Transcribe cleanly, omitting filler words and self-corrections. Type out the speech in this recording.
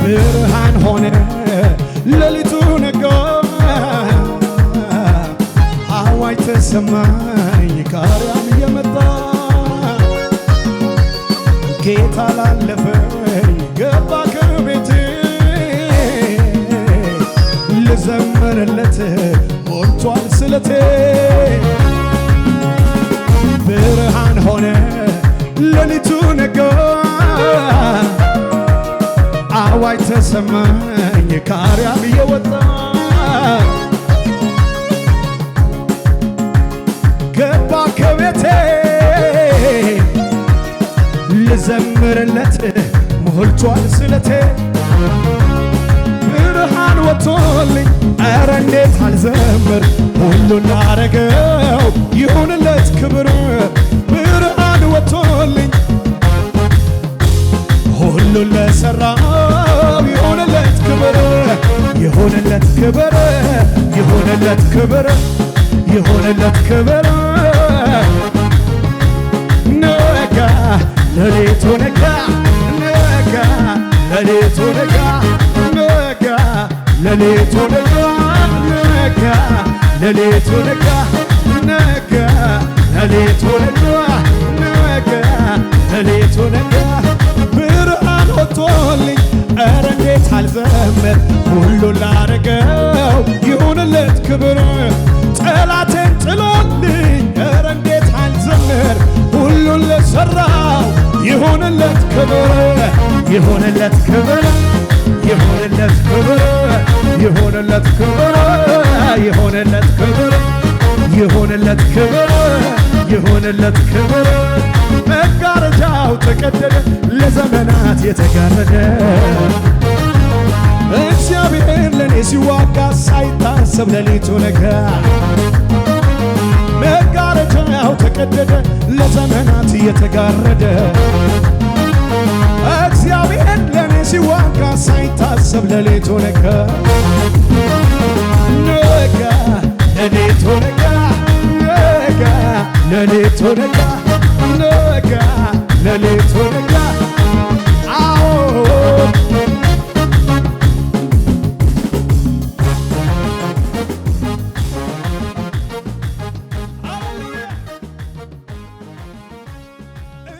ብርሃን ሆነ ሌሊቱ ነጋ አዋጅ ተሰማኝ ከአርያም የመጣ ጌታ ላለፈኝ ገባ ከቤቴ ልዘምርለት ሞልቷል ስለቴ ብርሃን ሆነ ሌሊቱ ነጋ አዋጅ ተሰማኝ ከአርያም የወጣ ገባ ከቤቴ ልዘምርለት ሞልቷል ስለቴ ብርሃን ወጥቶልኝ ኧረ እንዴት አልዘምር ሁሉን ላረገው ይሁንለት ክብር ብርሃን ወጥቶልኝ ሁሉን ለሠራው ይሁንለት ክብር ይሁንለት ክብር ይሁንለት ክብር ይሁንለት ክብር ነጋ ሌሊቱ ነጋ ነጋ ሌሊቱ ነጋ ነጋ ሌሊቱ ነጋ ነጋ ሌሊቱ ነጋ ነጋ ሌሊቱ ነጋ ነጋ ሌሊቱ ነጋ ብርሃን ወጥቶልኝ ኧረ እንዴት አልዘምር ሁሉን ላረገው ይሁንለት ክብር ጠላቴን ጥሎልኝ ኧረ እንዴት አልዘምር ሁሉን ለሠራው ይሁንለት ክብር ይሁንለት ክብር ይሁንለት ክብር ይሁንለት ክብር ይሁንለት ክብር ይሁንለት ክብር ይሁንለት ክብር መጋረጃው ተቀደደ ለዘመናት የተጋረደ እግዚአብሔር ለኔ ሲዋጋ ሳይታሰብ ሌሊቱ ነጋ መጋረጃው ተቀደደ ለዘመናት የተጋረደ እግዚአብሔር ለኔ ሲዋጋ ሳይታሰብ ሌሊቱ ነጋ ነጋ ሌሊቱ ነጋ ነጋ ሌሊቱ ነጋ ነጋ ሌሊቱ